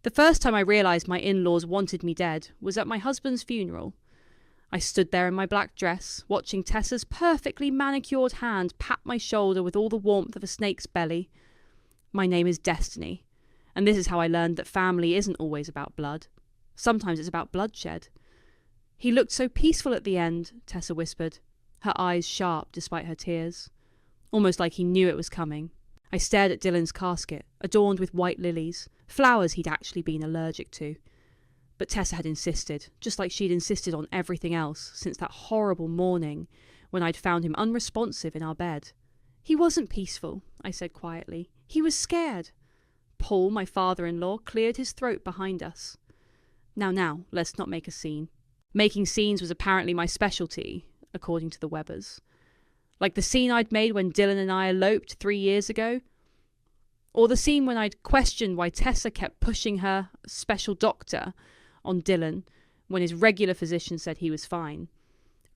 The first time I realised my in-laws wanted me dead was at my husband's funeral. I stood there in my black dress, watching Tessa's perfectly manicured hand pat my shoulder with all the warmth of a snake's belly. My name is Destiny, and this is how I learned that family isn't always about blood. Sometimes it's about bloodshed. He looked so peaceful at the end, Tessa whispered, her eyes sharp despite her tears. Almost like he knew it was coming. I stared at Dylan's casket, adorned with white lilies, flowers he'd actually been allergic to. But Tessa had insisted, just like she'd insisted on everything else since that horrible morning when I'd found him unresponsive in our bed. He wasn't peaceful, I said quietly. He was scared. Paul, my father-in-law, cleared his throat behind us. Now, let's not make a scene. Making scenes was apparently my specialty, according to the Webbers. Like the scene I'd made when Dylan and I eloped 3 years ago. Or the scene when I'd questioned why Tessa kept pushing her special doctor on Dylan when his regular physician said he was fine.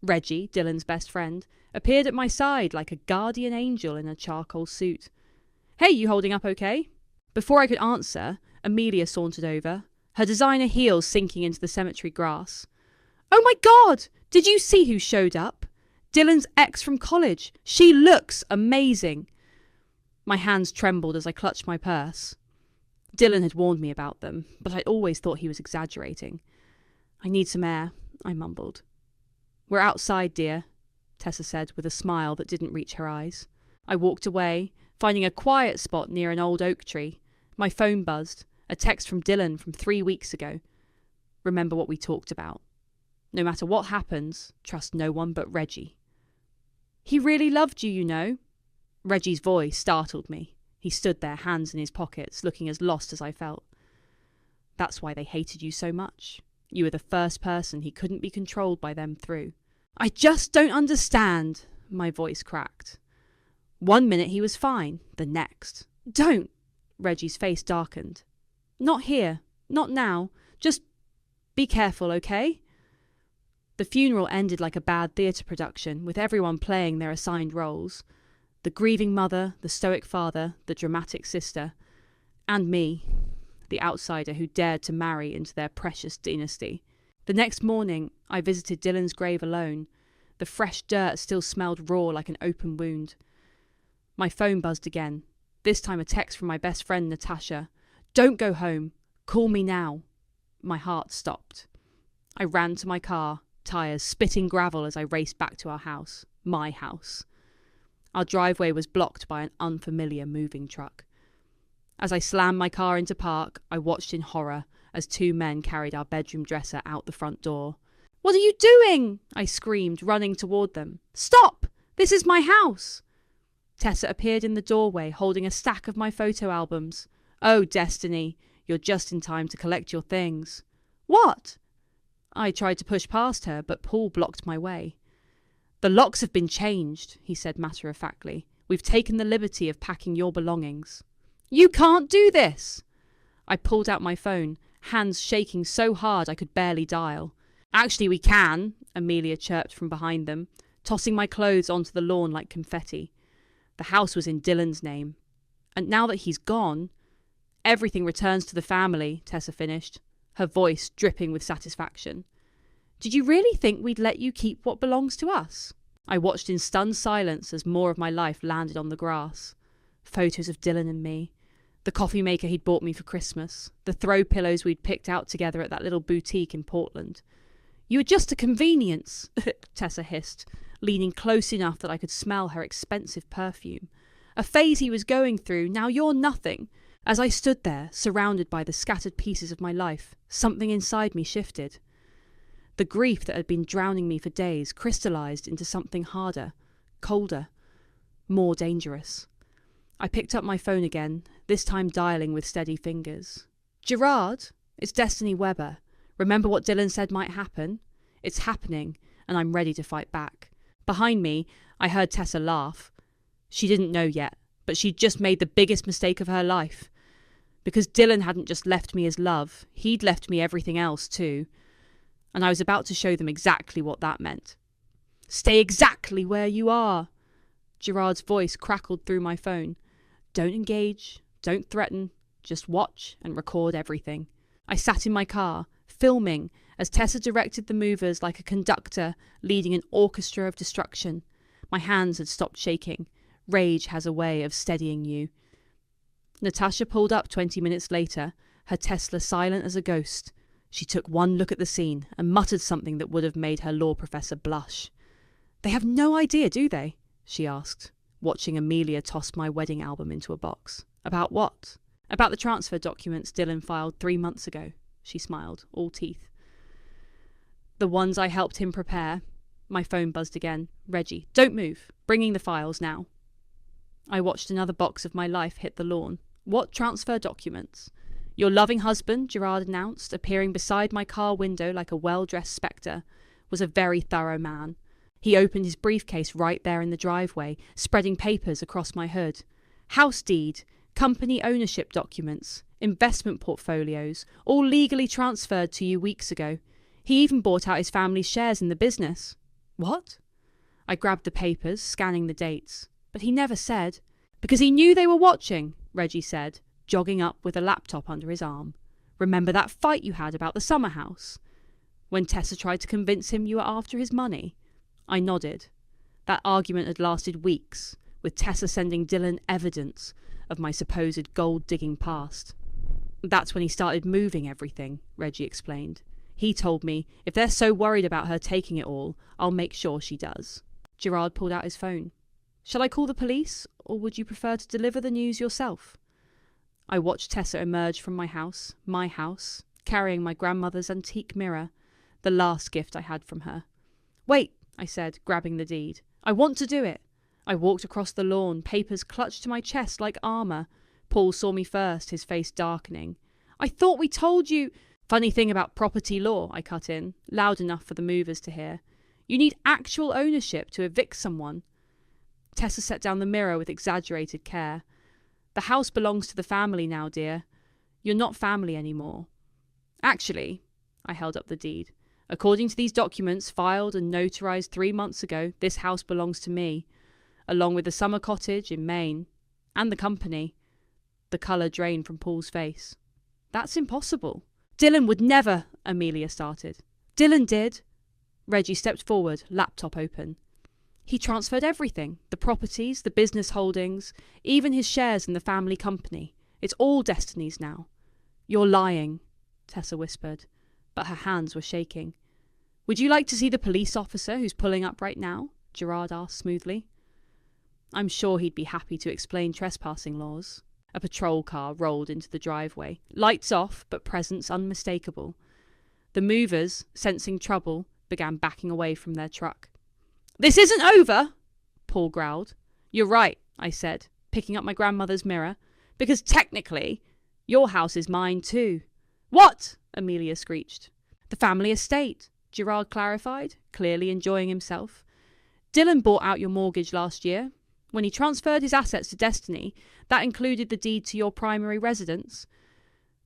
Reggie, Dylan's best friend, appeared at my side like a guardian angel in a charcoal suit. "Hey, you holding up okay?" Before I could answer, Amelia sauntered over, her designer heels sinking into the cemetery grass. "Oh my God! Did you see who showed up? Dylan's ex from college. She looks amazing." My hands trembled as I clutched my purse. Dylan had warned me about them, but I always thought he was exaggerating. "I need some air," I mumbled. "We're outside, dear," Tessa said with a smile that didn't reach her eyes. I walked away, finding a quiet spot near an old oak tree. My phone buzzed, a text from Dylan from 3 weeks ago. "Remember what we talked about. No matter what happens, trust no one but Reggie." "He really loved you, you know." Reggie's voice startled me. He stood there, hands in his pockets, looking as lost as I felt. "That's why they hated you so much. You were the first person he couldn't be controlled by them through." "I just don't understand," my voice cracked. One minute he was fine, the next. "Don't!" Reggie's face darkened. "Not here. Not now. Just be careful, okay?" The funeral ended like a bad theatre production, with everyone playing their assigned roles. The grieving mother, the stoic father, the dramatic sister, and me, the outsider who dared to marry into their precious dynasty. The next morning, I visited Dylan's grave alone. The fresh dirt still smelled raw like an open wound. My phone buzzed again, this time a text from my best friend Natasha. "Don't go home. Call me now." My heart stopped. I ran to my car, tyres spitting gravel as I raced back to our house, my house. Our driveway was blocked by an unfamiliar moving truck. As I slammed my car into park, I watched in horror as 2 men carried our bedroom dresser out the front door. "What are you doing?" I screamed, running toward them. "Stop! This is my house!" Tessa appeared in the doorway, holding a stack of my photo albums. "Oh, Destiny, you're just in time to collect your things." "What?" I tried to push past her, but Paul blocked my way. "The locks have been changed," he said matter-of-factly. "We've taken the liberty of packing your belongings." "You can't do this!" I pulled out my phone, hands shaking so hard I could barely dial. "Actually, we can," Amelia chirped from behind them, tossing my clothes onto the lawn like confetti. The house was in Dylan's name. And now that he's gone, everything returns to the family, Tessa finished, her voice dripping with satisfaction. "Did you really think we'd let you keep what belongs to us?" I watched in stunned silence as more of my life landed on the grass. Photos of Dylan and me, the coffee maker he'd bought me for Christmas, the throw pillows we'd picked out together at that little boutique in Portland. "You were just a convenience," Tessa hissed, leaning close enough that I could smell her expensive perfume. "A phase he was going through, now you're nothing." As I stood there, surrounded by the scattered pieces of my life, something inside me shifted. The grief that had been drowning me for days crystallized into something harder, colder, more dangerous. I picked up my phone again, this time dialing with steady fingers. "Gerard, it's Destiny Webber. Remember what Dylan said might happen? It's happening, and I'm ready to fight back." Behind me, I heard Tessa laugh. She didn't know yet, but she'd just made the biggest mistake of her life. Because Dylan hadn't just left me his love, he'd left me everything else too. And I was about to show them exactly what that meant. "Stay exactly where you are." Gerard's voice crackled through my phone. "Don't engage, don't threaten, Just watch and record everything. I sat in my car, filming as Tessa directed the movers like a conductor leading an orchestra of destruction. My hands had stopped shaking. Rage has a way of steadying you. Natasha pulled up 20 minutes later, her Tesla silent as a ghost. She took one look at the scene and muttered something that would have made her law professor blush. "They have no idea, do they?" she asked, watching Amelia toss my wedding album into a box. "About what?" "About the transfer documents Dylan filed 3 months ago," she smiled, all teeth. "The ones I helped him prepare." My phone buzzed again. "Reggie, don't move. Bringing the files now." I watched another box of my life hit the lawn. "What transfer documents?" "Your loving husband," Gerard announced, appearing beside my car window like a well-dressed spectre, was a very thorough man. He opened his briefcase right there in the driveway, spreading papers across my hood. House deed, company ownership documents, investment portfolios, all legally transferred to you weeks ago. He even bought out his family's shares in the business." "What?" I grabbed the papers, scanning the dates. "But he never said." "Because he knew they were watching," Reggie said, jogging up with a laptop under his arm. "Remember that fight you had about the summer house? When Tessa tried to convince him you were after his money?" I nodded. That argument had lasted weeks, with Tessa sending Dylan evidence of my supposed gold-digging past. "That's when he started moving everything," Reggie explained. "He told me, if they're so worried about her taking it all, I'll make sure she does." Gerard pulled out his phone. "Shall I call the police, or would you prefer to deliver the news yourself?" I watched Tessa emerge from my house, carrying my grandmother's antique mirror, the last gift I had from her. "Wait," I said, grabbing the deed. "I want to do it." I walked across the lawn, papers clutched to my chest like armour. Paul saw me first, his face darkening. "I thought we told you—" "Funny thing about property law," I cut in, loud enough for the movers to hear. "You need actual ownership to evict someone." Tessa set down the mirror with exaggerated care. "The house belongs to the family now, dear. You're not family anymore." "Actually," I held up the deed, "according to these documents filed and notarized 3 months ago, this house belongs to me, along with the summer cottage in Maine, and the company." The colour drained from Paul's face. "That's impossible." "Dylan would never," Amelia started. "Dylan did." Reggie stepped forward, laptop open. "He transferred everything, the properties, the business holdings, even his shares in the family company. It's all Destiny's now." "You're lying," Tessa whispered, but her hands were shaking. "Would you like to see the police officer who's pulling up right now?" Gerard asked smoothly. I'm sure he'd be happy to explain trespassing laws. A patrol car rolled into the driveway, lights off but presence unmistakable. The movers, sensing trouble, began backing away from their truck. "This isn't over," Paul growled. "You're right," I said, picking up my grandmother's mirror, "because technically, your house is mine too." "What?" Amelia screeched. "The family estate," Gerard clarified, clearly enjoying himself. "Dylan bought out your mortgage last year. When he transferred his assets to Destiny, that included the deed to your primary residence."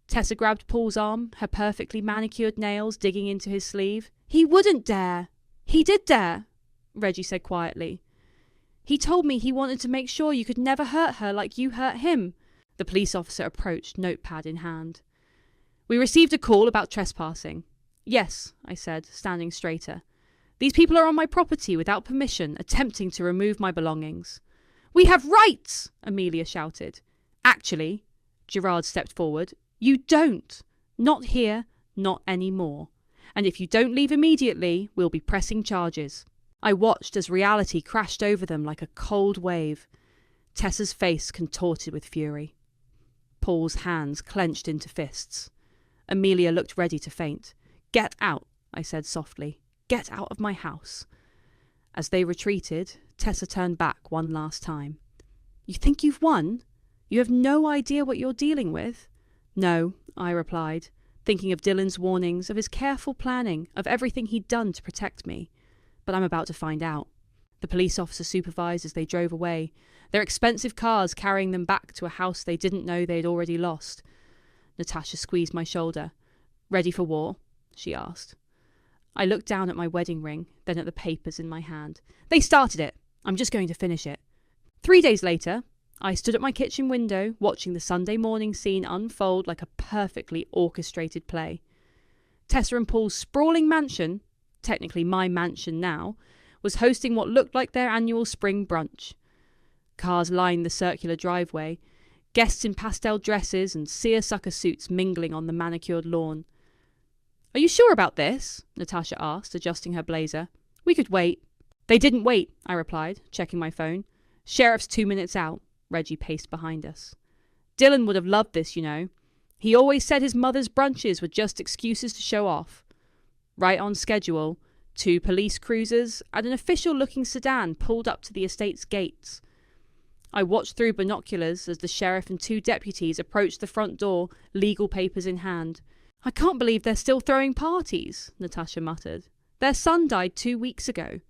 Tessa grabbed Paul's arm, her perfectly manicured nails digging into his sleeve. "He wouldn't dare." "He did dare," Reggie said quietly. "He told me he wanted to make sure you could never hurt her like you hurt him." The police officer approached, notepad in hand. "We received a call about trespassing." "Yes," I said, standing straighter. "These people are on my property without permission, attempting to remove my belongings." "We have rights!" Amelia shouted. "Actually," Gerard stepped forward, "you don't. Not here, not anymore. And if you don't leave immediately, we'll be pressing charges." I watched as reality crashed over them like a cold wave. Tessa's face contorted with fury. Paul's hands clenched into fists. Amelia looked ready to faint. "Get out," I said softly. "Get out of my house." As they retreated, Tessa turned back one last time. "You think you've won? You have no idea what you're dealing with?" "No," I replied, thinking of Dylan's warnings, of his careful planning, of everything he'd done to protect me. But I'm about to find out. The police officer supervised as they drove away, their expensive cars carrying them back to a house they didn't know they'd already lost. Natasha squeezed my shoulder. "Ready for war?" she asked. I looked down at my wedding ring, then at the papers in my hand. "They started it. I'm just going to finish it." 3 days later, I stood at my kitchen window, watching the Sunday morning scene unfold like a perfectly orchestrated play. Tessa and Paul's sprawling mansion, technically my mansion now, was hosting what looked like their annual spring brunch. Cars lined the circular driveway, guests in pastel dresses and seersucker suits mingling on the manicured lawn. "Are you sure about this?" Natasha asked, adjusting her blazer. "We could wait." "They didn't wait," I replied, checking my phone. "Sheriff's 2 minutes out." Reggie paced behind us. "Dylan would have loved this, you know. He always said his mother's brunches were just excuses to show off." Right on schedule, 2 police cruisers and an official-looking sedan pulled up to the estate's gates. I watched through binoculars as the sheriff and 2 deputies approached the front door, legal papers in hand. "I can't believe they're still throwing parties," Natasha muttered. "Their son died 2 weeks ago."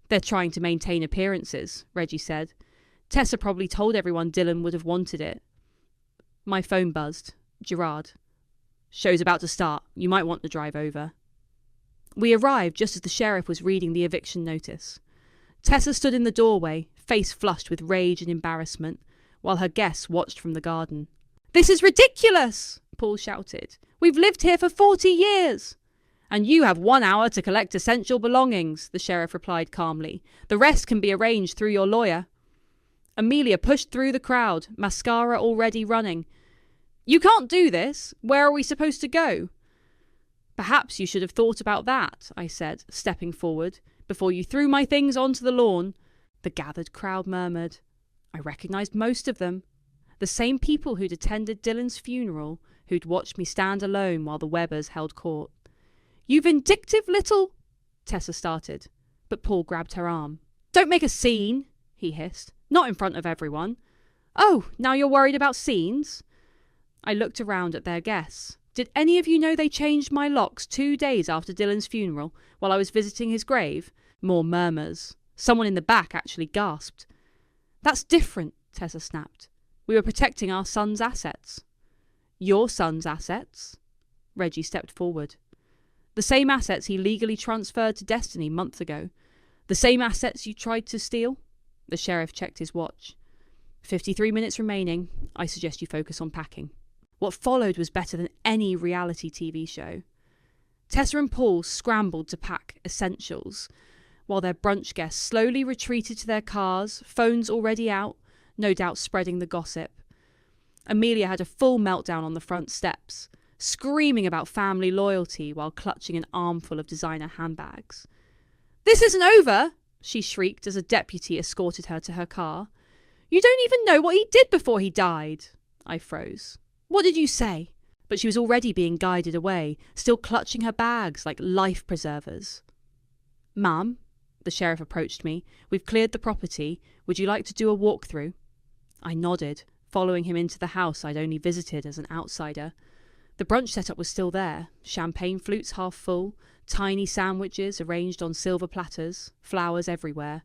"They're trying to maintain appearances," Reggie said. "Tessa probably told everyone Dylan would have wanted it." My phone buzzed. Gerard. "Show's about to start. You might want to drive over." We arrived just as the sheriff was reading the eviction notice. Tessa stood in the doorway, face flushed with rage and embarrassment, while her guests watched from the garden. "This is ridiculous!" Paul shouted. "We've lived here for 40 years!" "And you have 1 hour to collect essential belongings," the sheriff replied calmly. "The rest can be arranged through your lawyer." Amelia pushed through the crowd, mascara already running. "You can't do this. Where are we supposed to go?" "Perhaps you should have thought about that," I said, stepping forward, "before you threw my things onto the lawn." The gathered crowd murmured. I recognised most of them. The same people who'd attended Dylan's funeral, who'd watched me stand alone while the Webbers held court. "You vindictive little—" Tessa started, but Paul grabbed her arm. "Don't make a scene," he hissed. "Not in front of everyone." "Oh, now you're worried about scenes?" I looked around at their guests. "Did any of you know they changed my locks 2 days after Dylan's funeral while I was visiting his grave?" More murmurs. Someone in the back actually gasped. "That's different," Tessa snapped. "We were protecting our son's assets." "Your son's assets?" Reggie stepped forward. "The same assets he legally transferred to Destiny months ago. The same assets you tried to steal?" The sheriff checked his watch. 53 minutes remaining. I suggest you focus on packing." What followed was better than any reality TV show. Tessa and Paul scrambled to pack essentials, while their brunch guests slowly retreated to their cars, phones already out, no doubt spreading the gossip. Amelia had a full meltdown on the front steps, screaming about family loyalty while clutching an armful of designer handbags. "This isn't over!" she shrieked as a deputy escorted her to her car. "You don't even know what he did before he died." I froze. "What did you say?" But she was already being guided away, still clutching her bags like life preservers. "Ma'am," the sheriff approached me, "we've cleared the property. Would you like to do a walkthrough?" I nodded, following him into the house I'd only visited as an outsider. The brunch setup was still there, champagne flutes half full, tiny sandwiches arranged on silver platters, flowers everywhere.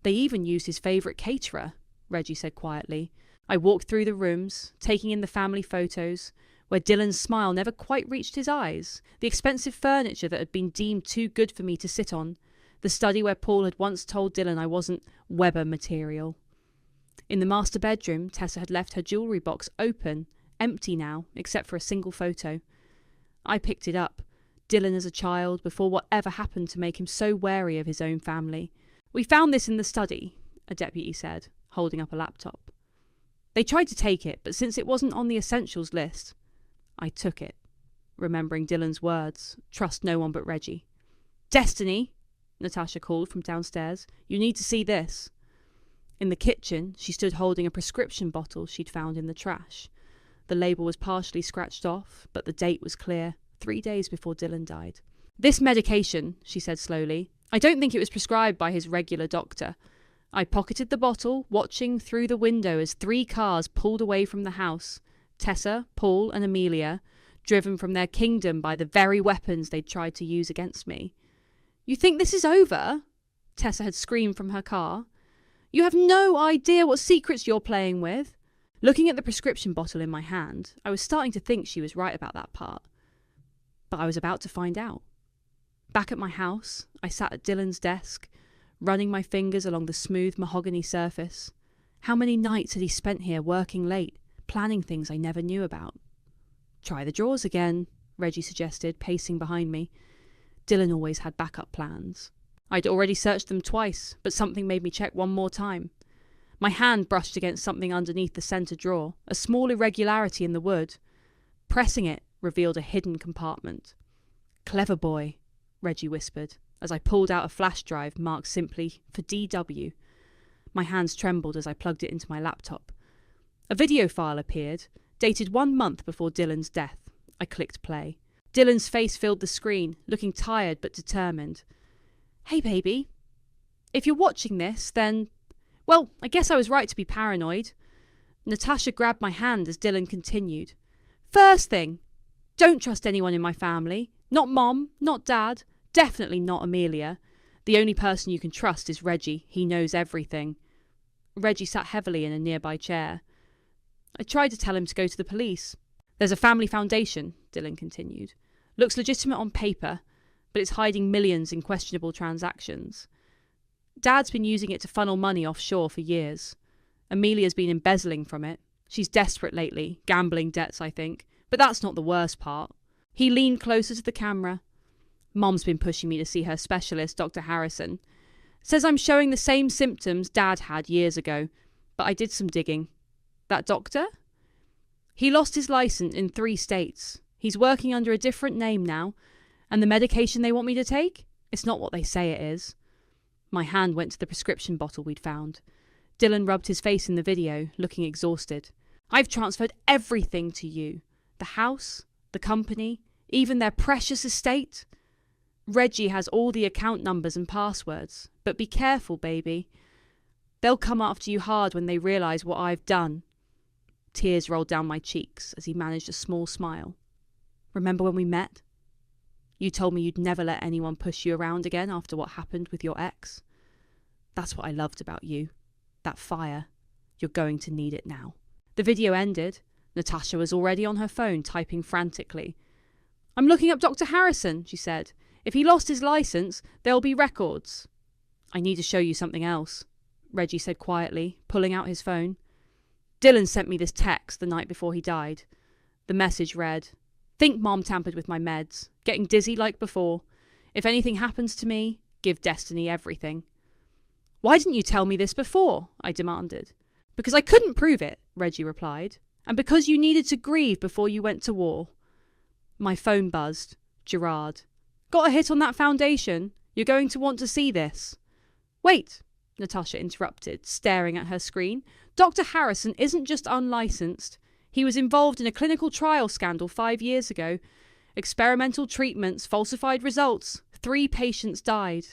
"They even used his favourite caterer," Reggie said quietly. I walked through the rooms, taking in the family photos, where Dylan's smile never quite reached his eyes, the expensive furniture that had been deemed too good for me to sit on, the study where Paul had once told Dylan I wasn't Weber material. In the master bedroom, Tessa had left her jewellery box open, empty now, except for a single photo. I picked it up, Dylan as a child, before whatever happened to make him so wary of his own family. "We found this in the study," a deputy said, holding up a laptop. "They tried to take it, but since it wasn't on the essentials list," I took it, remembering Dylan's words, "Trust no one but Reggie." "Destiny," Natasha called from downstairs. "You need to see this." In the kitchen, she stood holding a prescription bottle she'd found in the trash. The label was partially scratched off, but the date was clear, 3 days before Dylan died. "This medication," she said slowly, "I don't think it was prescribed by his regular doctor." I pocketed the bottle, watching through the window as 3 cars pulled away from the house. Tessa, Paul and Amelia, driven from their kingdom by the very weapons they'd tried to use against me. "You think this is over?" Tessa had screamed from her car. "You have no idea what secrets you're playing with." Looking at the prescription bottle in my hand, I was starting to think she was right about that part. But I was about to find out. Back at my house, I sat at Dylan's desk, running my fingers along the smooth mahogany surface. How many nights had he spent here working late, planning things I never knew about? Try the drawers again, Reggie suggested, pacing behind me. Dylan always had backup plans. I'd already searched them twice, but something made me check one more time. My hand brushed against something underneath the centre drawer, a small irregularity in the wood. Pressing it revealed a hidden compartment. "Clever boy," Reggie whispered, as I pulled out a flash drive marked simply for DW. My hands trembled as I plugged it into my laptop. A video file appeared, dated 1 month before Dylan's death. I clicked play. Dylan's face filled the screen, looking tired but determined. "Hey, baby. If you're watching this, then... well, I guess I was right to be paranoid." Natasha grabbed my hand as Dylan continued. "First thing, don't trust anyone in my family. Not Mom, not Dad, definitely not Amelia. The only person you can trust is Reggie. He knows everything." Reggie sat heavily in a nearby chair. I tried to tell him to go to the police. "There's a family foundation," Dylan continued. "Looks legitimate on paper, but it's hiding millions in questionable transactions. Dad's been using it to funnel money offshore for years. Amelia's been embezzling from it. She's desperate lately, gambling debts, I think. But that's not the worst part." He leaned closer to the camera. "Mom's been pushing me to see her specialist, Dr. Harrison. Says I'm showing the same symptoms Dad had years ago, but I did some digging. That doctor? He lost his license in 3 states. He's working under a different name now. And the medication they want me to take? It's not what they say it is." My hand went to the prescription bottle we'd found. Dylan rubbed his face in the video, looking exhausted. "I've transferred everything to you. The house, the company, even their precious estate. Reggie has all the account numbers and passwords. But be careful, baby. They'll come after you hard when they realise what I've done." Tears rolled down my cheeks as he managed a small smile. "Remember when we met? You told me you'd never let anyone push you around again after what happened with your ex. That's what I loved about you. That fire. You're going to need it now." The video ended. Natasha was already on her phone, typing frantically. "I'm looking up Dr. Harrison," she said. "If he lost his license, there'll be records." "I need to show you something else," Reggie said quietly, pulling out his phone. "Dylan sent me this text the night before he died." The message read, "Think Mom tampered with my meds. Getting dizzy like before. If anything happens to me, give Destiny everything." "Why didn't you tell me this before?" I demanded. "Because I couldn't prove it," Reggie replied. "And because you needed to grieve before you went to war." My phone buzzed. Gerard. "Got a hit on that foundation? You're going to want to see this." "Wait," Natasha interrupted, staring at her screen. "Dr. Harrison isn't just unlicensed. He was involved in a clinical trial scandal 5 years ago. Experimental treatments, falsified results. 3 patients died."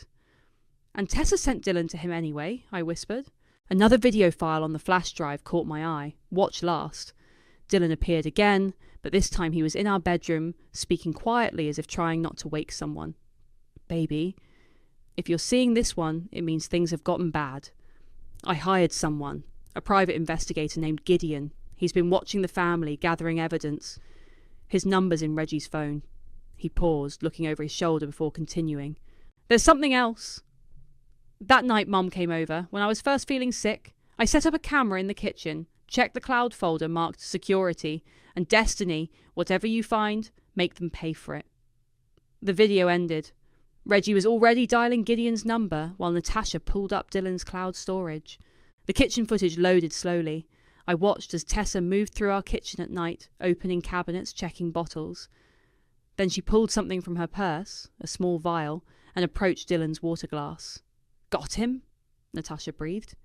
"And Tessa sent Dylan to him anyway," I whispered. Another video file on the flash drive caught my eye. Watch last. Dylan appeared again, but this time he was in our bedroom, speaking quietly as if trying not to wake someone. "Baby, if you're seeing this one, it means things have gotten bad. I hired someone, a private investigator named Gideon. He's been watching the family, gathering evidence. His number's in Reggie's phone." He paused, looking over his shoulder before continuing. "There's something else. That night Mum came over, when I was first feeling sick, I set up a camera in the kitchen, checked the cloud folder marked security, and Destiny, whatever you find, make them pay for it." The video ended. Reggie was already dialing Gideon's number while Natasha pulled up Dylan's cloud storage. The kitchen footage loaded slowly. I watched as Tessa moved through our kitchen at night, opening cabinets, checking bottles. Then she pulled something from her purse, a small vial, and approached Dylan's water glass. "Got him?" Natasha breathed.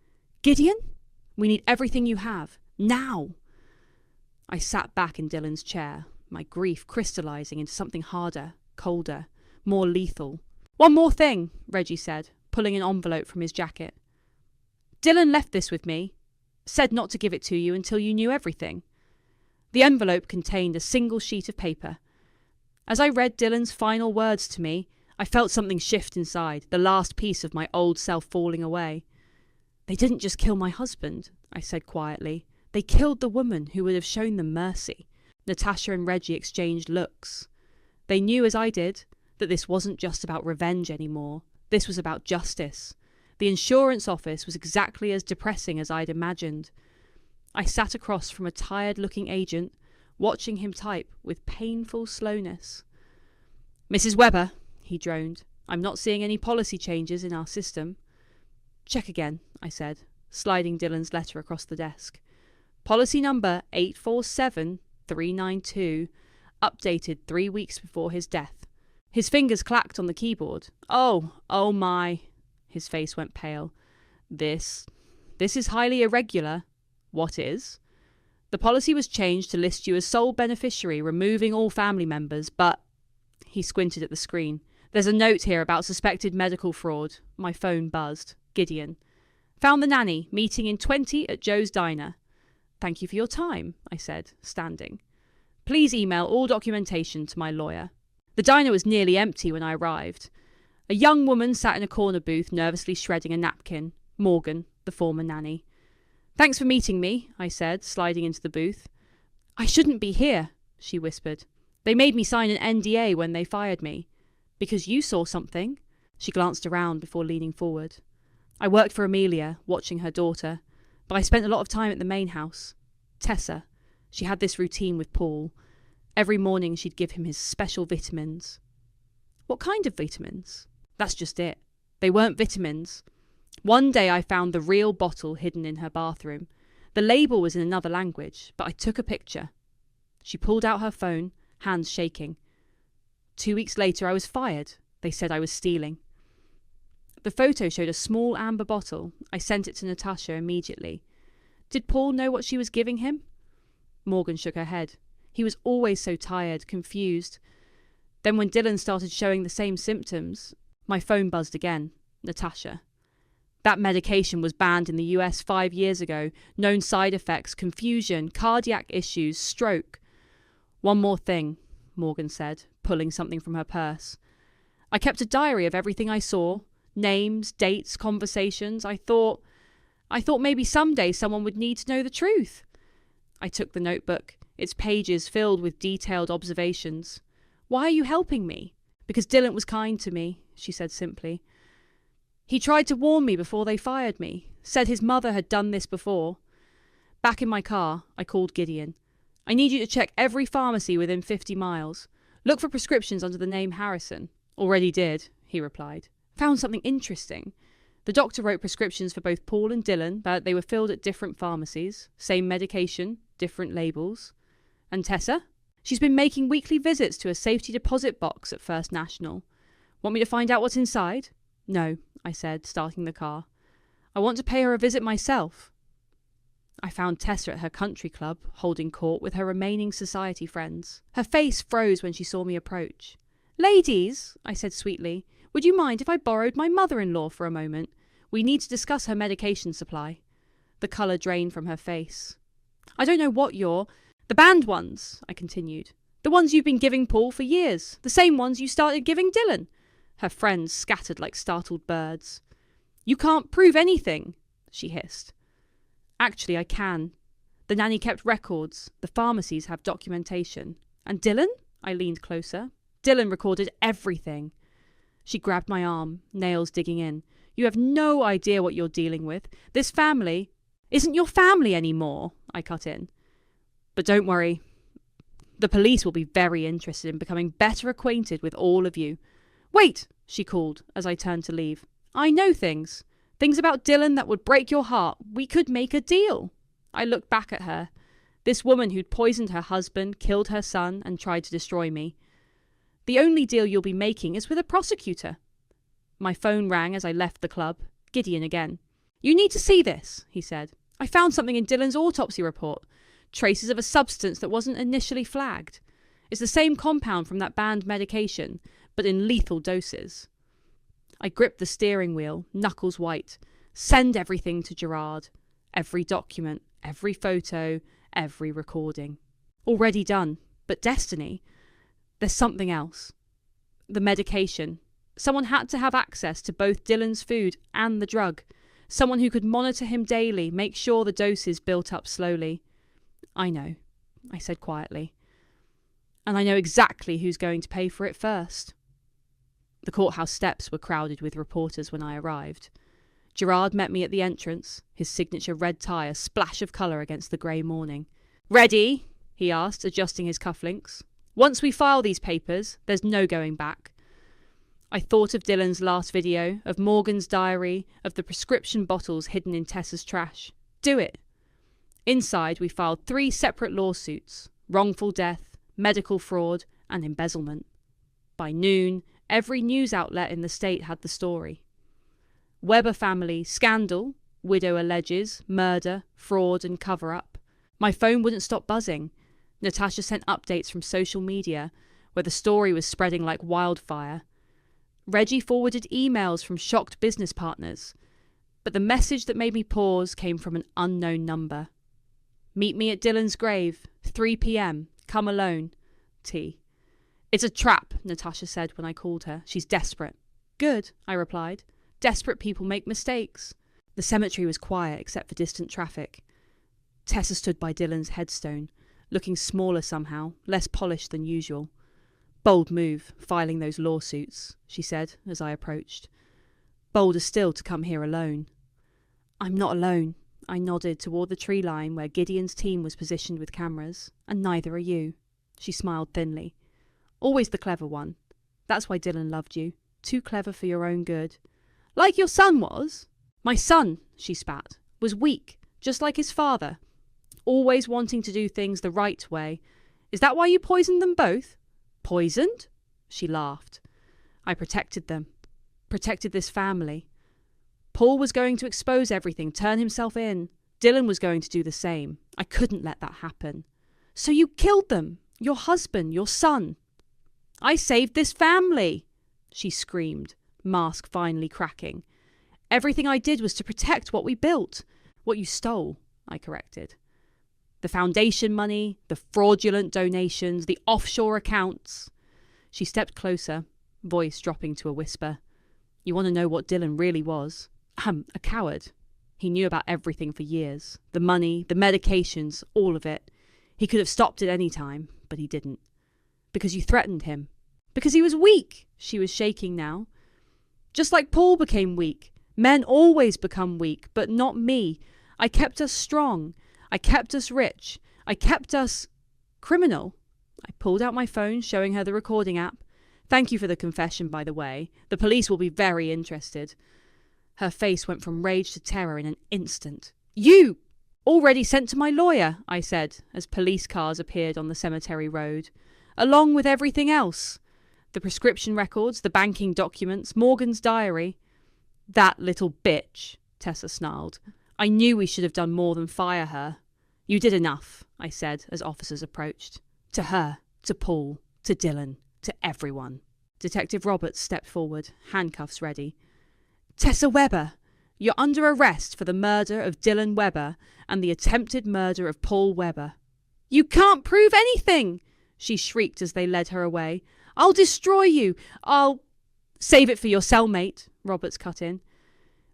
"Gideon? We need everything you have. Now!" I sat back in Dylan's chair, my grief crystallizing into something harder, colder, more lethal. "One more thing," Reggie said, pulling an envelope from his jacket. "Dylan left this with me. Said not to give it to you until you knew everything." The envelope contained a single sheet of paper. As I read Dylan's final words to me, I felt something shift inside, the last piece of my old self falling away. "They didn't just kill my husband," I said quietly. "They killed the woman who would have shown them mercy." Natasha and Reggie exchanged looks. They knew, as I did, that this wasn't just about revenge anymore. This was about justice. The insurance office was exactly as depressing as I'd imagined. I sat across from a tired-looking agent, watching him type with painful slowness. "Mrs. Webber," he droned, "I'm not seeing any policy changes in our system." "Check again," I said, sliding Dylan's letter across the desk. "Policy number 847392, updated 3 weeks before his death." His fingers clacked on the keyboard. Oh my. His face went pale. This is highly irregular." "What is?" "The policy was changed to list you as sole beneficiary, removing all family members, but..." He squinted at the screen. "There's a note here about suspected medical fraud." My phone buzzed. Gideon. "Found the nanny, meeting in 20 at Joe's Diner." "Thank you for your time," I said, standing. "Please email all documentation to my lawyer." The diner was nearly empty when I arrived. A young woman sat in a corner booth, nervously shredding a napkin. Morgan, the former nanny. "Thanks for meeting me," I said, sliding into the booth. "I shouldn't be here," she whispered. "They made me sign an NDA when they fired me." "Because you saw something?" She glanced around before leaning forward. "I worked for Amelia, watching her daughter, but I spent a lot of time at the main house. Tessa, she had this routine with Paul. Every morning she'd give him his special vitamins." "What kind of vitamins?" "That's just it. They weren't vitamins. One day I found the real bottle hidden in her bathroom. The label was in another language, but I took a picture." She pulled out her phone, hands shaking. 2 weeks later I was fired. They said I was stealing." The photo showed a small amber bottle. I sent it to Natasha immediately. "Did Paul know what she was giving him?" Morgan shook her head. "He was always so tired, confused. Then when Dylan started showing the same symptoms..." My phone buzzed again. Natasha. "That medication was banned in the US 5 years ago. Known side effects, confusion, cardiac issues, stroke." "One more thing," Morgan said, pulling something from her purse. "I kept a diary of everything I saw. Names, dates, conversations. I thought maybe someday someone would need to know the truth." I took the notebook, its pages filled with detailed observations. "Why are you helping me?" "Because Dylan was kind to me," she said simply. "He tried to warn me before they fired me. Said his mother had done this before." Back in my car, I called Gideon. "I need you to check every pharmacy within 50 miles. Look for prescriptions under the name Harrison." "Already did," he replied. "Found something interesting. The doctor wrote prescriptions for both Paul and Dylan, but they were filled at different pharmacies. Same medication, different labels." "And Tessa?" "She's been making weekly visits to a safety deposit box at First National." "Want me to find out what's inside?" "No," I said, starting the car. "I want to pay her a visit myself." I found Tessa at her country club, holding court with her remaining society friends. Her face froze when she saw me approach. "Ladies," I said sweetly, "would you mind if I borrowed my mother-in-law for a moment? We need to discuss her medication supply." The colour drained from her face. "I don't know what you're..." "The banned ones," I continued. "The ones you've been giving Paul for years. The same ones you started giving Dylan." Her friends scattered like startled birds. "You can't prove anything," she hissed. "Actually, I can. The nanny kept records. The pharmacies have documentation." "And Dylan?" I leaned closer. "Dylan recorded everything." She grabbed my arm, nails digging in. "You have no idea what you're dealing with. This family..." "Isn't your family anymore," I cut in. "But don't worry. The police will be very interested in becoming better acquainted with all of you." "Wait," she called as I turned to leave. "I know things. Things about Dylan that would break your heart. We could make a deal." I looked back at her. This woman who'd poisoned her husband, killed her son, and tried to destroy me. "The only deal you'll be making is with a prosecutor." My phone rang as I left the club. Gideon again. "You need to see this," he said. "I found something in Dylan's autopsy report. Traces of a substance that wasn't initially flagged. It's the same compound from that banned medication, but in lethal doses." I gripped the steering wheel, knuckles white. Send everything to Gerard. Every document, every photo, every recording. Already done. But Destiny? There's something else. The medication. Someone had to have access to both Dylan's food and the drug. Someone who could monitor him daily, make sure the doses built up slowly. "I know," I said quietly. "And I know exactly who's going to pay for it first." The courthouse steps were crowded with reporters when I arrived. Gerard met me at the entrance, his signature red tie a splash of colour against the grey morning. "Ready?" he asked, adjusting his cufflinks. "Once we file these papers, there's no going back." I thought of Dylan's last video, of Morgan's diary, of the prescription bottles hidden in Tessa's trash. Do it. Inside, we filed 3 separate lawsuits: wrongful death, medical fraud, and embezzlement. By noon, every news outlet in the state had the story. Webber family, scandal, widow alleges, murder, fraud and cover-up. My phone wouldn't stop buzzing. Natasha sent updates from social media, where the story was spreading like wildfire. Reggie forwarded emails from shocked business partners, but the message that made me pause came from an unknown number. "Meet me at Dylan's grave, 3 p.m, come alone, T." "It's a trap," Natasha said when I called her. "She's desperate." "Good," I replied. "Desperate people make mistakes." The cemetery was quiet except for distant traffic. Tessa stood by Dylan's headstone, looking smaller somehow, less polished than usual. "Bold move, filing those lawsuits," she said as I approached. "Bolder still to come here alone." "I'm not alone," I nodded toward the tree line where Gideon's team was positioned with cameras. "And neither are you." She smiled thinly. "Always the clever one. That's why Dylan loved you. Too clever for your own good." "Like your son was?" "My son," she spat, "was weak, just like his father. Always wanting to do things the right way. Is that why you poisoned them both?" "Poisoned?" She laughed. "I protected them. Protected this family. Paul was going to expose everything, turn himself in. Dylan was going to do the same. I couldn't let that happen." "So you killed them? Your husband, your son?" "I saved this family!" she screamed, mask finally cracking. "Everything I did was to protect what we built." "What you stole," I corrected. "The foundation money, the fraudulent donations, the offshore accounts." She stepped closer, voice dropping to a whisper. "You want to know what Dylan really was? A coward. He knew about everything for years. The money, the medications, all of it. He could have stopped at any time, but he didn't. Because you threatened him. Because he was weak." She was shaking now. "Just like Paul became weak. Men always become weak, but not me. I kept us strong. I kept us rich. I kept us criminal." I pulled out my phone, showing her the recording app. "Thank you for the confession, by the way. The police will be very interested." Her face went from rage to terror in an instant. "You!" "Already sent to my lawyer," I said, as police cars appeared on the cemetery road. "Along with everything else. The prescription records, the banking documents, Morgan's diary." "That little bitch," Tessa snarled. "I knew we should have done more than fire her." "You did enough," I said as officers approached. "To her, to Paul, to Dylan, to everyone." Detective Roberts stepped forward, handcuffs ready. "Tessa Webber, you're under arrest for the murder of Dylan Webber and the attempted murder of Paul Webber." "You can't prove anything!" she shrieked as they led her away. "I'll destroy you! I'll—" "Save it for your cellmate," Roberts cut in.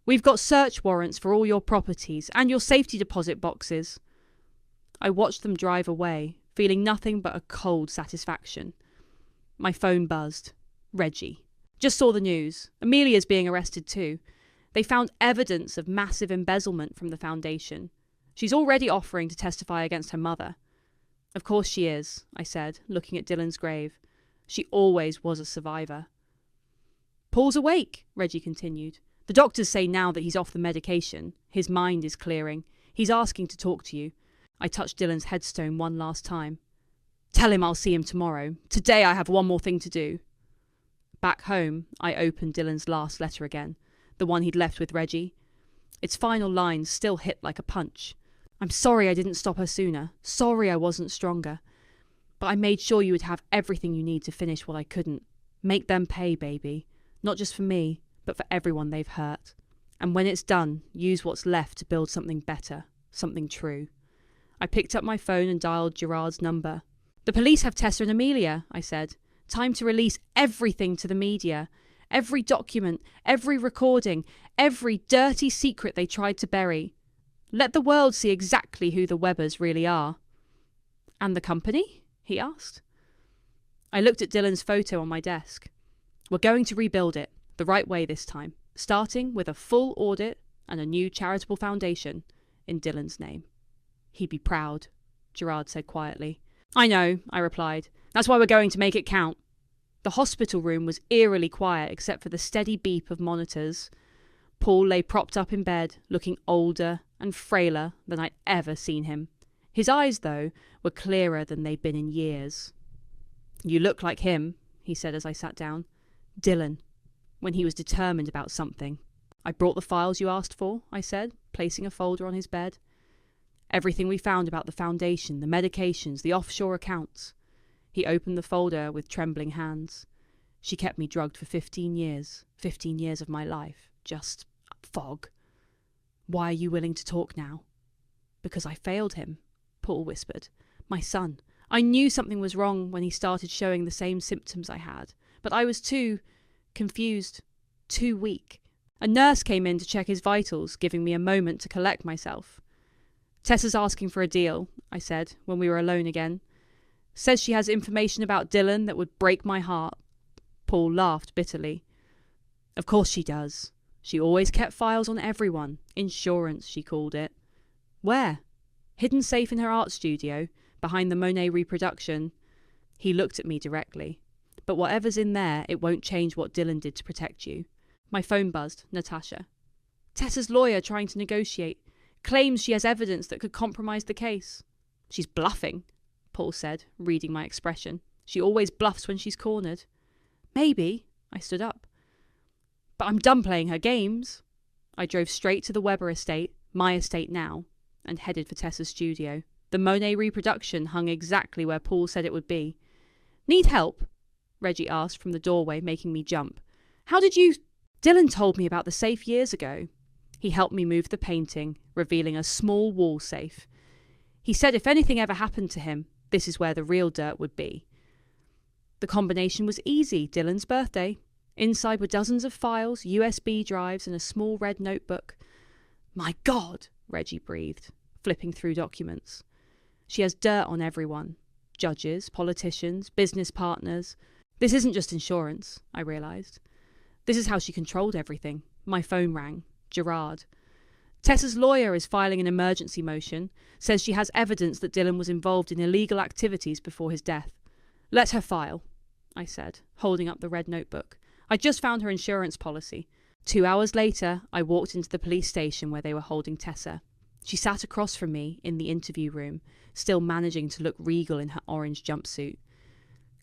"We've got search warrants for all your properties and your safety deposit boxes." I watched them drive away, feeling nothing but a cold satisfaction. My phone buzzed. Reggie. "Just saw the news. Amelia's being arrested too. They found evidence of massive embezzlement from the foundation. She's already offering to testify against her mother." "Of course she is," I said, looking at Dylan's grave. "She always was a survivor." "Paul's awake," Reggie continued. "The doctors say now that he's off the medication. His mind is clearing. He's asking to talk to you." I touched Dylan's headstone one last time. "Tell him I'll see him tomorrow. Today I have one more thing to do." Back home, I opened Dylan's last letter again, the one he'd left with Reggie. Its final lines still hit like a punch. "I'm sorry I didn't stop her sooner. Sorry I wasn't stronger. But I made sure you would have everything you need to finish what I couldn't. Make them pay, baby. Not just for me, but for everyone they've hurt. And when it's done, use what's left to build something better, something true." I picked up my phone and dialed Gerard's number. "The police have Tessa and Amelia," I said. "Time to release everything to the media. Every document, every recording, every dirty secret they tried to bury. Let the world see exactly who the Webbers really are." "And the company?" he asked. I looked at Dylan's photo on my desk. "We're going to rebuild it, the right way this time, starting with a full audit, and a new charitable foundation in Dylan's name. He'd be proud, Gerard said quietly. I know, I replied. That's why we're going to make it count. The hospital room was eerily quiet except for the steady beep of monitors. Paul lay propped up in bed, looking older and frailer than I'd ever seen him. His eyes, though, were clearer than they'd been in years. You look like him, he said as I sat down. Dylan, when he was determined about something. I brought the files you asked for, I said, placing a folder on his bed. Everything we found about the foundation, the medications, the offshore accounts. He opened the folder with trembling hands. She kept me drugged for 15 years. 15 years of my life. Just fog. Why are you willing to talk now? Because I failed him, Paul whispered. My son. I knew something was wrong when he started showing the same symptoms I had, but I was too confused, too weak. A nurse came in to check his vitals, giving me a moment to collect myself. Tessa's asking for a deal, I said, when we were alone again. Says she has information about Dylan that would break my heart. Paul laughed bitterly. Of course she does. She always kept files on everyone. Insurance, she called it. Where? Hidden safe in her art studio, behind the Monet reproduction. He looked at me directly. But whatever's in there, it won't change what Dylan did to protect you. My phone buzzed. Natasha. Tessa's lawyer trying to negotiate. Claims she has evidence that could compromise the case. She's bluffing, Paul said, reading my expression. She always bluffs when she's cornered. Maybe. I stood up. But I'm done playing her games. I drove straight to the Weber estate, my estate now, and headed for Tessa's studio. The Monet reproduction hung exactly where Paul said it would be. Need help? Reggie asked from the doorway, making me jump. How did you... Dylan told me about the safe years ago. He helped me move the painting, revealing a small wall safe. He said if anything ever happened to him, this is where the real dirt would be. The combination was easy, Dylan's birthday. Inside were dozens of files, USB drives, and a small red notebook. My God, Reggie breathed, flipping through documents. She has dirt on everyone. Judges, politicians, business partners. This isn't just insurance, I realised. This is how she controlled everything. My phone rang. Gerard. Tessa's lawyer is filing an emergency motion, says she has evidence that Dylan was involved in illegal activities before his death. Let her file, I said, holding up the red notebook. I just found her insurance policy. 2 hours later, I walked into the police station where they were holding Tessa. She sat across from me in the interview room, still managing to look regal in her orange jumpsuit.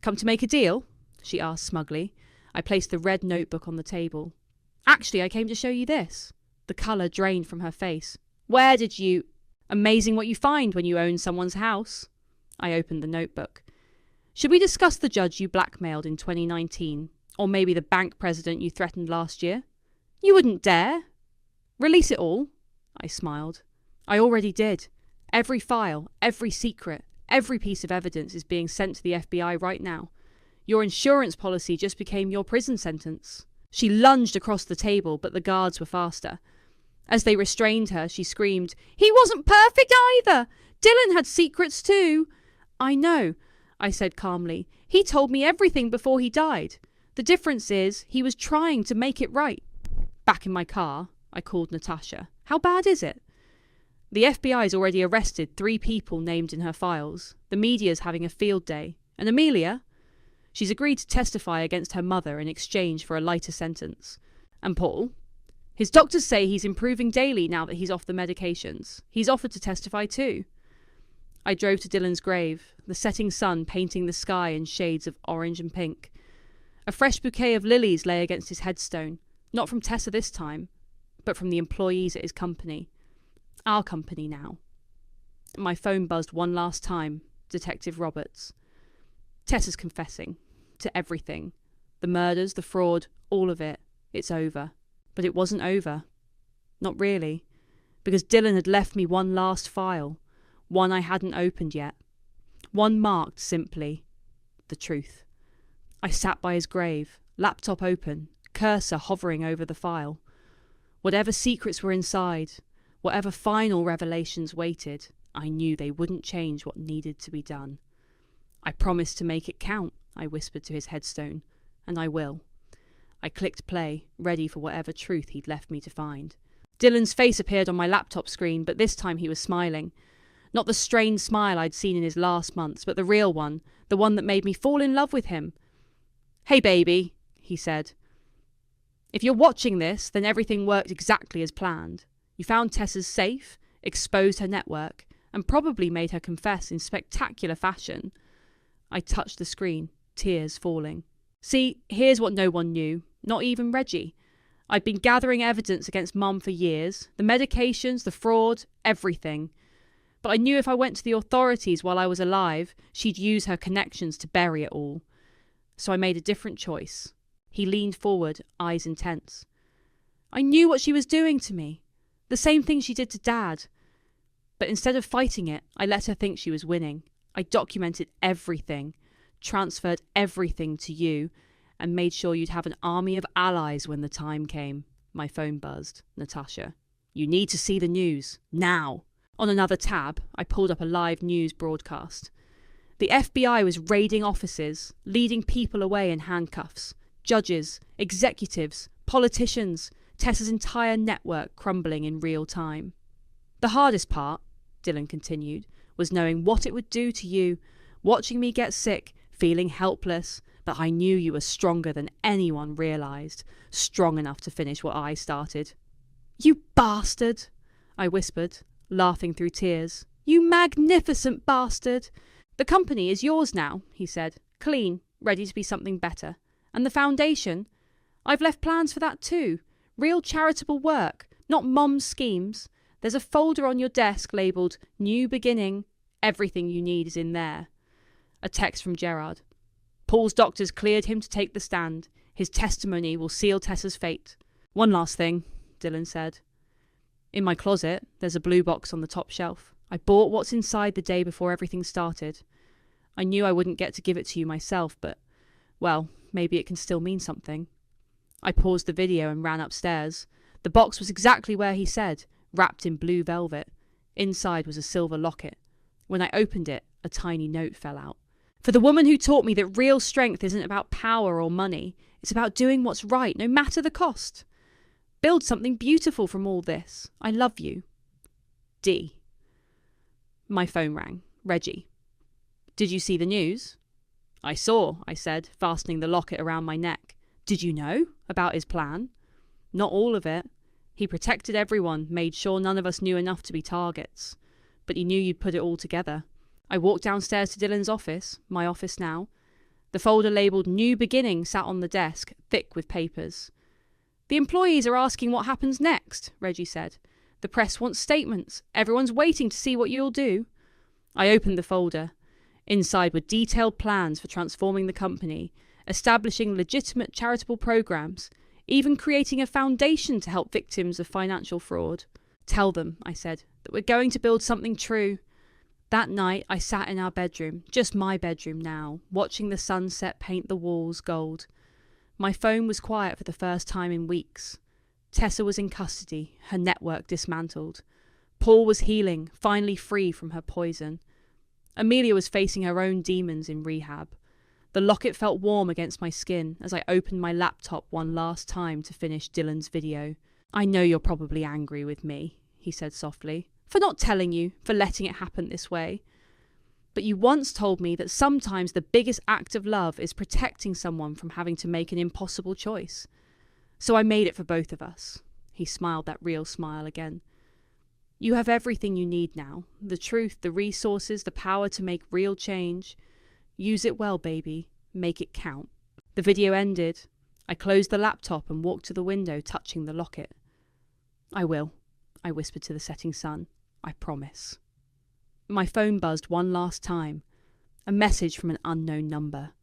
Come to make a deal? She asked smugly. I placed the red notebook on the table. Actually, I came to show you this. The colour drained from her face. Where did you... Amazing what you find when you own someone's house. I opened the notebook. Should we discuss the judge you blackmailed in 2019? Or maybe the bank president you threatened last year? You wouldn't dare. Release it all. I smiled. I already did. Every file, every secret, every piece of evidence is being sent to the FBI right now. Your insurance policy just became your prison sentence. She lunged across the table, but the guards were faster. As they restrained her, she screamed, He wasn't perfect either! Dylan had secrets too! I know, I said calmly. He told me everything before he died. The difference is, he was trying to make it right. Back in my car, I called Natasha. How bad is it? The FBI's already arrested 3 people named in her files. The media's having a field day. And Amelia? She's agreed to testify against her mother in exchange for a lighter sentence. And Paul? His doctors say he's improving daily now that he's off the medications. He's offered to testify too. I drove to Dylan's grave, the setting sun painting the sky in shades of orange and pink. A fresh bouquet of lilies lay against his headstone, not from Tessa this time, but from the employees at his company. Our company now. My phone buzzed one last time. Detective Roberts. Tessa's confessing. To everything. The murders, the fraud, all of it. It's over. But it wasn't over. Not really. Because Dylan had left me one last file. One I hadn't opened yet. One marked simply, the truth. I sat by his grave, laptop open, cursor hovering over the file. Whatever secrets were inside, whatever final revelations waited, I knew they wouldn't change what needed to be done. I promised to make it count, I whispered to his headstone, and I will. I clicked play, ready for whatever truth he'd left me to find. Dylan's face appeared on my laptop screen, but this time he was smiling. Not the strained smile I'd seen in his last months, but the real one, the one that made me fall in love with him. "Hey baby," he said. "If you're watching this, then everything worked exactly as planned. You found Tessa's safe, exposed her network, and probably made her confess in spectacular fashion." I touched the screen, tears falling. "See, here's what no one knew, not even Reggie. I'd been gathering evidence against Mum for years, the medications, the fraud, everything. But I knew if I went to the authorities while I was alive, she'd use her connections to bury it all. So I made a different choice." He leaned forward, eyes intense. "I knew what she was doing to me. The same thing she did to Dad. But instead of fighting it, I let her think she was winning. I documented everything, transferred everything to you, and made sure you'd have an army of allies when the time came." My phone buzzed. Natasha. "You need to see the news. Now." On another tab, I pulled up a live news broadcast. The FBI was raiding offices, leading people away in handcuffs. Judges, executives, politicians, Tessa's entire network crumbling in real time. "The hardest part," Dylan continued, "was knowing what it would do to you, watching me get sick, feeling helpless, but I knew you were stronger than anyone realised, strong enough to finish what I started." "You bastard," I whispered, laughing through tears. "You magnificent bastard. The company is yours now," he said, "clean, ready to be something better. And the foundation? I've left plans for that too. Real charitable work, not Mom's schemes. There's a folder on your desk labelled New Beginning. Everything you need is in there." A text from Gerard. "Paul's doctors cleared him to take the stand. His testimony will seal Tessa's fate." "One last thing," Dylan said. "In my closet, there's a blue box on the top shelf. I bought what's inside the day before everything started. I knew I wouldn't get to give it to you myself, but, well, maybe it can still mean something." I paused the video and ran upstairs. The box was exactly where he said, wrapped in blue velvet. Inside was a silver locket. When I opened it, a tiny note fell out. "For the woman who taught me that real strength isn't about power or money, it's about doing what's right, no matter the cost. Build something beautiful from all this. I love you. D." My phone rang. Reggie. "Did you see the news?" "I saw," I said, fastening the locket around my neck. "Did you know about his plan?" "Not all of it. He protected everyone, made sure none of us knew enough to be targets. But he knew you'd put it all together." I walked downstairs to Dylan's office, my office now. The folder labelled New Beginning sat on the desk, thick with papers. "The employees are asking what happens next," Reggie said. "The press wants statements. Everyone's waiting to see what you'll do." I opened the folder. Inside were detailed plans for transforming the company, establishing legitimate charitable programs, even creating a foundation to help victims of financial fraud. "Tell them," I said, "that we're going to build something true." That night I sat in our bedroom, just my bedroom now, watching the sunset paint the walls gold. My phone was quiet for the first time in weeks. Tessa was in custody, her network dismantled. Paul was healing, finally free from her poison. Amelia was facing her own demons in rehab. The locket felt warm against my skin as I opened my laptop one last time to finish Dylan's video. "I know you're probably angry with me," he said softly, "for not telling you, for letting it happen this way. But you once told me that sometimes the biggest act of love is protecting someone from having to make an impossible choice. So I made it for both of us." He smiled that real smile again. "You have everything you need now. The truth, the resources, the power to make real change. Use it well, baby. Make it count." The video ended. I closed the laptop and walked to the window, touching the locket. "I will," I whispered to the setting sun. "I promise." My phone buzzed one last time. A message from an unknown number.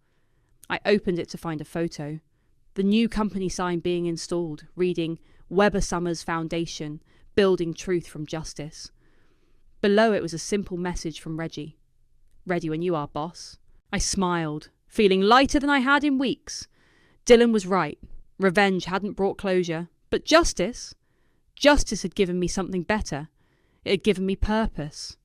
I opened it to find a photo. The new company sign being installed, reading Weber Summers Foundation, Building Truth from Justice. Below it was a simple message from Reggie. "Ready when you are, boss." I smiled, feeling lighter than I had in weeks. Dylan was right. Revenge hadn't brought closure, but justice had given me something better. It had given me purpose.